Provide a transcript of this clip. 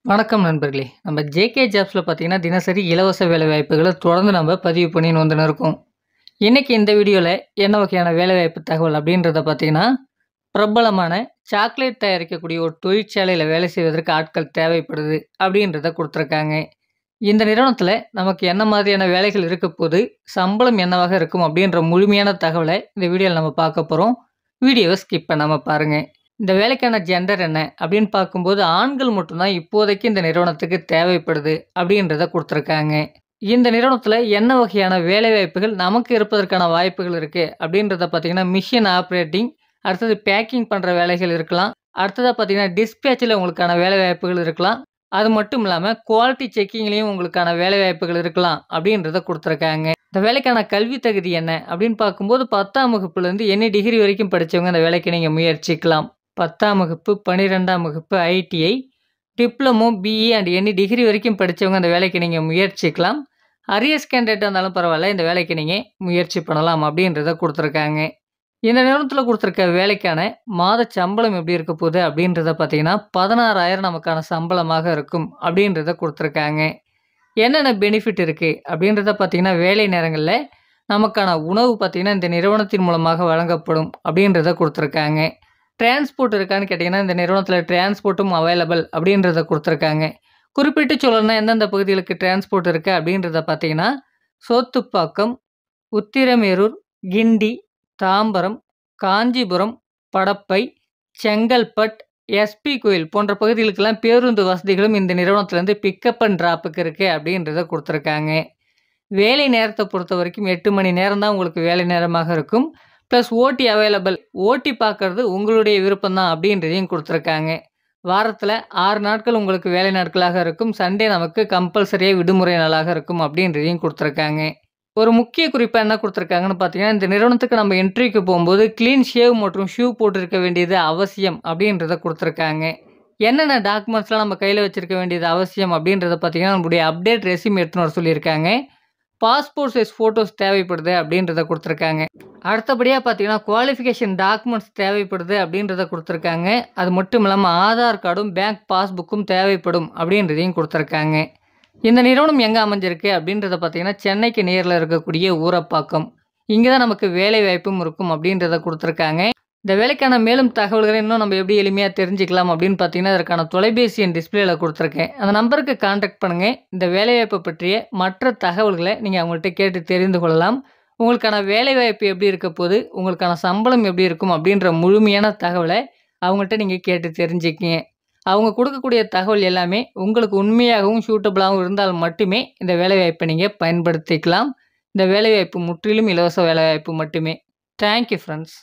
வணக்கம் நண்பர்களே. நம்ம ஜேகே ஜாப்ஸில் பார்த்தீங்கன்னா, தினசரி இலவச வேலைவாய்ப்புகள தொடர்ந்து நம்ம பதிவு பண்ணின்னு வந்துன்னு இருக்கோம். இன்னைக்கு இந்த வீடியோல என்ன வகையான வேலைவாய்ப்பு தகவல் அப்படின்றத பார்த்தீங்கன்னா, பிரபலமான சாக்லேட் தயாரிக்கக்கூடிய ஒரு தொழிற்சாலையில வேலை செய்வதற்கு ஆட்கள் தேவைப்படுது அப்படின்றத குடுத்துருக்காங்க. இந்த நிறுவனத்தில நமக்கு என்ன மாதிரியான வேலைகள் இருக்கப்போது, சம்பளம் என்னவாக இருக்கும் அப்படின்ற முழுமையான தகவல இந்த வீடியோல நம்ம பார்க்க போறோம். வீடியோவ ஸ்கிப் பண்ணாம பாருங்க. இந்த வேலைக்கான ஜெண்டர் என்ன அப்படின்னு பார்க்கும்போது, ஆண்கள் மட்டும் தான் இப்போதைக்கு இந்த நிறுவனத்துக்கு தேவைப்படுது அப்படின்றத குடுத்துருக்காங்க. இந்த நிறுவனத்தில என்ன வகையான வேலைவாய்ப்புகள் நமக்கு இருப்பதற்கான வாய்ப்புகள் இருக்கு அப்படின்றத பார்த்தீங்கன்னா, மிஷின் ஆப்பரேட்டிங், அடுத்தது பேக்கிங் பண்ற வேலைகள் இருக்கலாம். அடுத்ததா பார்த்தீங்கன்னா, டிஸ்பேட்ச்ல உங்களுக்கான வேலைவாய்ப்புகள் இருக்கலாம். அது மட்டும் இல்லாம குவாலிட்டி செக்கிங்லயும் உங்களுக்கான வேலைவாய்ப்புகள் இருக்கலாம் அப்படின்றத குடுத்துருக்காங்க. இந்த வேலைக்கான கல்வி தகுதி என்ன அப்படின்னு பார்க்கும்போது, 10ஆம் வகுப்புலேருந்து எனி டிகிரி வரைக்கும் படிச்சவங்க இந்த வேலைக்கு நீங்க முயற்சிக்கலாம். 10ஆம் வகுப்பு, 12ஆம் வகுப்பு, ITI, diploma, BE and any degree வரைக்கும் படிச்சவங்க அந்த வேலைக்கு நீங்க முயற்சிக்கலாம். அரியர்ஸ் கேண்டிடேட்டா இருந்தாலும் பரவாயில்ல, இந்த வேலைக்கு நீங்க முயற்சி பண்ணலாம் அப்படின்றத குடுத்துருக்காங்க. இந்த நிறுவனத்தில குடுத்துருக்க வேலைக்கான மாத சம்பளம் எப்படி இருக்க போகுது அப்படின்றத பார்த்தீங்கன்னா, 16,000 நமக்கான சம்பளமாக இருக்கும் அப்படின்றத குடுத்துருக்காங்க. என்னென்ன பெனிஃபிட் இருக்கு அப்படின்றத பார்த்தீங்கன்னா, வேலை நேரங்கள்ல நமக்கான உணவு பார்த்தீங்கன்னா, இந்த நிறுவனத்தின் மூலமாக வழங்கப்படும் அப்படின்றத குடுத்துருக்காங்க. டிரான்ஸ்போர்ட் இருக்கான்னு கேட்டீங்கன்னா, இந்த நிறுவனத்தில டிரான்ஸ்போர்ட்டும் அவைலபிள் அப்படின்றத குடுத்துருக்காங்க. குறிப்பிட்டு சொல்லணும்னா எந்தெந்த பகுதிகளுக்கு டிரான்ஸ்போர்ட் இருக்கு அப்படின்றத பார்த்தீங்கன்னா, சோத்துப்பாக்கம், உத்திரமேரூர், கிண்டி, தாம்பரம், காஞ்சிபுரம், படப்பை, செங்கல்பட், எஸ்பி கோயில் போன்ற பகுதிகளுக்கெல்லாம் பேருந்து வசதிகளும் இந்த நிறுவனத்திலேருந்து பிக்கப் அண்ட் டிராப்புக்கு இருக்கு அப்படின்றத குடுத்துருக்காங்க. வேலை நேரத்த பொறுத்தவரைக்கும் 8 மணி நேரம் தான் உங்களுக்கு வேலை நேரமாக இருக்கும். ப்ளஸ் ஓடி அவைலபிள். ஓடி பார்க்கறது உங்களுடைய விருப்பம் தான் அப்படின்றதையும் குடுத்துருக்காங்க. வாரத்தில 6 நாட்கள் உங்களுக்கு வேலை நாட்களாக இருக்கும். சண்டே நமக்கு கம்பல்சரியா விடுமுறை நாளாக இருக்கும் அப்படின்றதையும் குடுத்துருக்காங்க. ஒரு முக்கிய குறிப்பா என்ன குடுத்துருக்காங்கன்னு பார்த்தீங்கன்னா, இந்த நிறுவனத்துக்கு நம்ம இன்டர்வியூக்கு போம்போது கிளீன் ஷேவ் மற்றும் ஷூ போட்டிருக்க வேண்டியது அவசியம் அப்படின்றத குடுத்துருக்காங்க. என்னென்ன டாக்குமெண்ட்ஸ்லாம் நம்ம கையில வச்சிருக்க வேண்டியது அவசியம் அப்படின்றத பார்த்தீங்கன்னா, நம்முடைய அப்டேட் ரெஸ்யூம் எடுத்துன்னு வர சொல்லியிருக்காங்க. பாஸ்போர்ட் சைஸ் ஃபோட்டோஸ் தேவைப்படுது அப்படின்றத குடுத்துருக்காங்க. அடுத்தபடியா பார்த்தீங்கன்னா, குவாலிஃபிகேஷன் டாக்குமெண்ட்ஸ் தேவைப்படுது அப்படின்றத குடுத்துருக்காங்க. அது மட்டும் இல்லாம ஆதார் கார்டும், பேங்க் பாஸ்புக்கும் தேவைப்படும் அப்படின்றதையும் குடுத்துருக்காங்க. இந்த நிறுவனம் எங்க அமைஞ்சிருக்கு அப்படின்றத பார்த்தீங்கன்னா, சென்னைக்கு நேர்ல இருக்கக்கூடிய ஊரப்பாக்கம். இங்க தான் நமக்கு வேலை வாய்ப்பும் இருக்கும் அப்படின்றத குடுத்துருக்காங்க. இந்த வேலைக்கான மேலும் தகவல்களை இன்னும் நம்ம எப்படி எளிமையா தெரிஞ்சுக்கலாம் அப்படின்னு பார்த்தீங்கன்னா, அதற்கான தொலைபேசி எண் டிஸ்ப்ளேல குடுத்துருக்கேன். அந்த நம்பருக்கு கான்டாக்ட் பண்ணுங்க. இந்த வேலைவாய்ப்பு பற்றிய மற்ற தகவல்கள நீங்க அவங்கள்ட்ட கேட்டு தெரிந்து கொள்ளலாம். உங்களுக்கான வேலைவாய்ப்பு எப்படி இருக்க போது, உங்களுக்கான சம்பளம் எப்படி இருக்கும் அப்படின்ற முழுமையான தகவல அவங்கள்ட்ட நீங்க கேட்டு தெரிஞ்சுக்கங்க. அவங்க குடுக்கக்கூடிய தகவல் எல்லாமே உங்களுக்கு உண்மையாகவும், சூட்டபிளாகவும் இருந்தால் மட்டுமே இந்த வேலைவாய்ப்ப நீங்க பயன்படுத்திக்கலாம். இந்த வேலைவாய்ப்பு முற்றிலும் இலவச வேலைவாய்ப்பு மட்டுமே. Thank you friends.